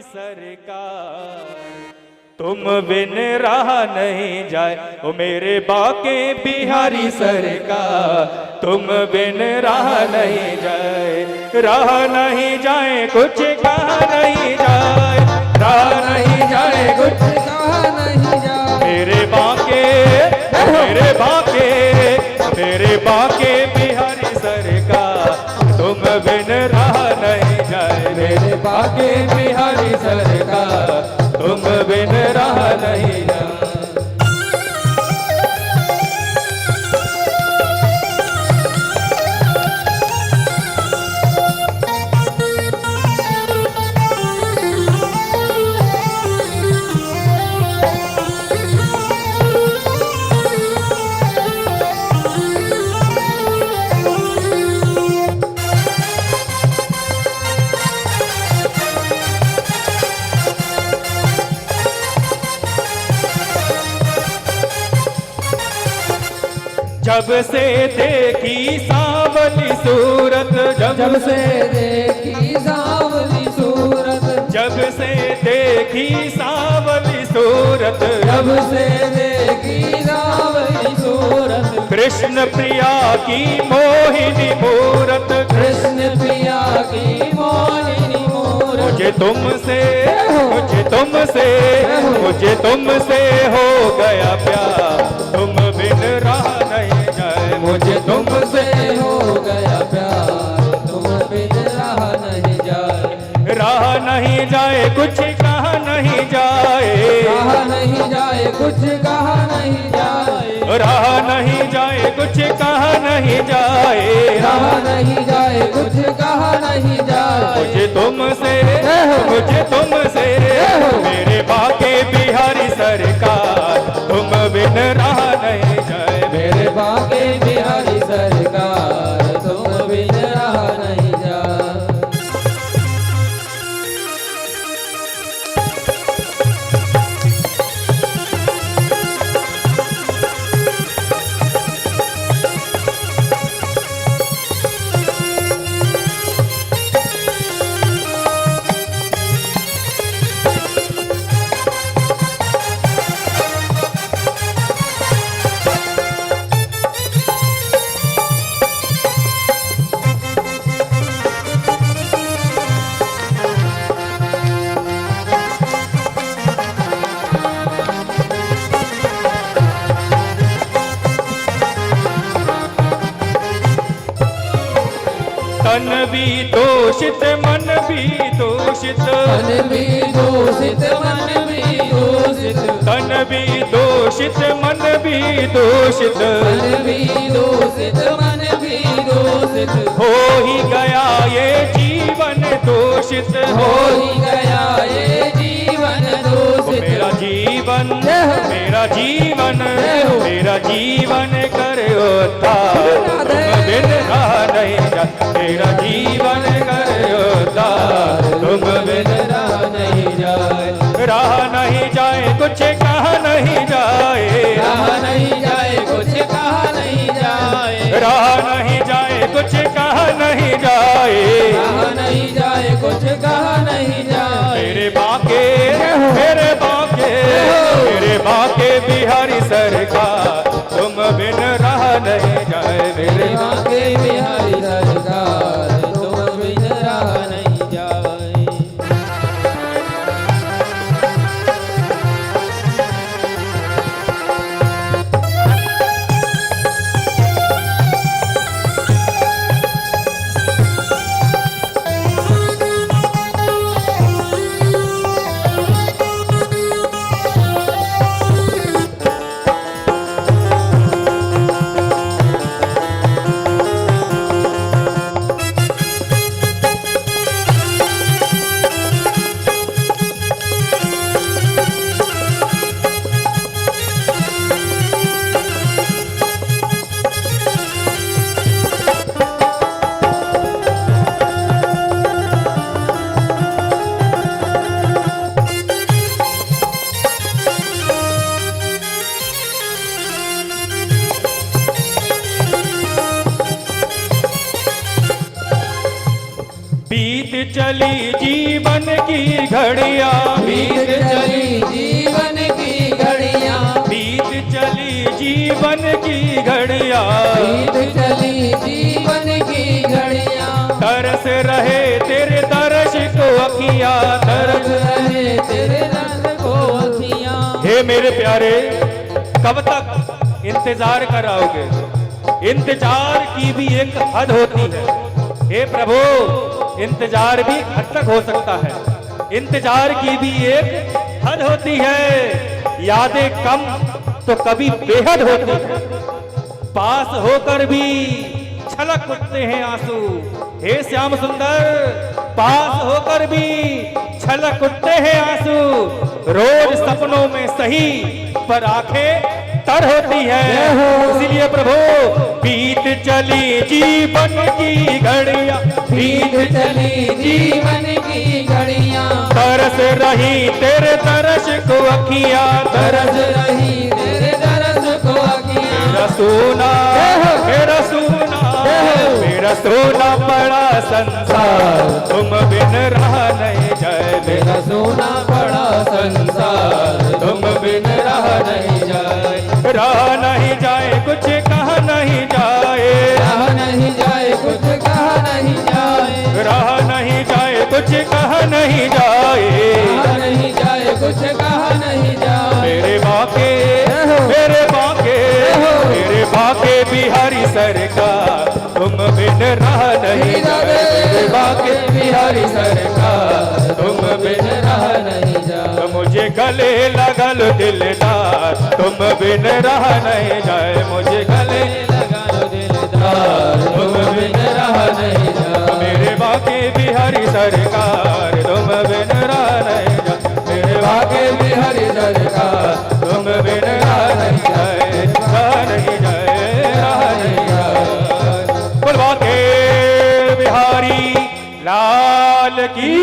बिहारी सरकार, तुम बिन राह नहीं जाए ओ मेरे बाके बिहारी सरकार, तुम बिन राह नहीं जाए, राह नहीं जाए कुछ कहा नहीं जाए, राह नहीं जाए कुछ कहा नहीं जाए, मेरे बाके मेरे बाके बिहारी सरकार, तुम बिन राह नहीं जाए, मेरे बाके बिहारी सरकार, तुम बिन राह नहीं जाए। जब से देखी सांवली सूरत, जब से देखी सांवली सूरत, जब से देखी सांवली सूरत, जब से देखी सांवली सूरत, कृष्ण प्रिया की मोहिनी मूरत, कृष्ण प्रिया की मोहिनी मूरत, मुझे तुमसे हो गया प्यार, तुम बिन राह नहीं जाए, मुझे तुमसे हो गया प्यार, तुम बिन राह नहीं जाए, राह नहीं जाए कुछ कहा नहीं जाए, कहा नहीं जाए कुछ कहा नहीं जाए, राह नहीं जाए कुछ कहा नहीं जाए, राह नहीं जाए कुछ कहा नहीं जाए, मुझे तुमसे मेरे बाके बिहारी सरकार, तुम बिन राह नहीं जाए, मेरे बाके बिहारी सरकार, तुम बिन राह नहीं जाए। तन भी दूषित मन भी दूषित, मन भी दूषित मन भी दूषित, तन भी दूषित मन भी दूषित, मन भी दूषित मन भी दूषित, हो ही गया ये जीवन दूषित, हो ही गया ये जीवन दूषित, मेरा जीवन मेरा जीवन करे उद्धार, तुम बिन राह नहीं जाए, मेरा जीवन करे उद्धार, तुम बिन राह नहीं जाए, राह नहीं जाए कुछ कहा नहीं जाए, राह नहीं जाए कुछ कहा नहीं जाए, राह नहीं जाए कुछ कहा नहीं जाए, राह नहीं जाए कुछ कहा नहीं जाए, मेरे बाके बिहारी सरकार, तुम बिन राह नहीं जाए, मेरे बाके बिहारी सरकार, तुम बिन राह नहीं जाए। की घड़ियां, बीत चली जीवन की घड़ियां, बीत चली जीवन की घड़ियां, बीत चली जीवन की घड़ियां, तरस रहे तेरे दर्श को अखियां, तरस रहे तेरे दर्द को अखियां। हे मेरे प्यारे, कब तक इंतजार कराओगे? इंतजार की भी एक हद होती है। हे प्रभु, इंतजार भी हद तक हो सकता है, इंतजार की भी एक हद होती है। यादें कम तो कभी बेहद होती है, पास होकर भी छलक उठते हैं आंसू। हे श्याम सुंदर, पास होकर भी छलक उठते हैं आंसू। रोज सपनों में सही पर आंखें तर होती है। इसीलिए प्रभु, बीत चली जीवन की घड़ियां, बीत चली जीवन की घड़ियां, तरस रही तेरे तरस को अखियां, तरस रही तेरे दर्द को अखियां। मेरा सोना, मेरा सोना, मेरा सोना पड़ा संसार, तुम बिन रहा नहीं जाए। मेरा सोना पड़ा संसार, तुम बिन रहा नहीं जाए। रहा नहीं जाए, कुछ कहा नहीं जाए, रहा नहीं जाए, कुछ कहा नहीं जाए, रहा नहीं जाए, कुछ कहा नहीं जाए। कहा नहीं जाए, कुछ कहा नहीं जाए। मेरे बाके, मेरे बाके, मेरे बाके बिहारी सरकार, तुम बिन रहा नहीं जाए। मेरे बाके बिहारी सरकार, तुम बिन रहा नहीं जाए। तो मुझे गले लगा लो दिलदार, तुम बिन रहा नहीं जाए। मुझे गले लगा लो दिलदार, तुम बिन रहा नहीं जाए। मेरे बाके बिहारी सरकार, तुम बिन रहा नहीं जाए। मेरे बाके बिहारी सरकार, तुम बिन रहा नहीं जाए, रहा नहीं जाए, रहा नहीं जाए। बोल बाके बिहारी लाल की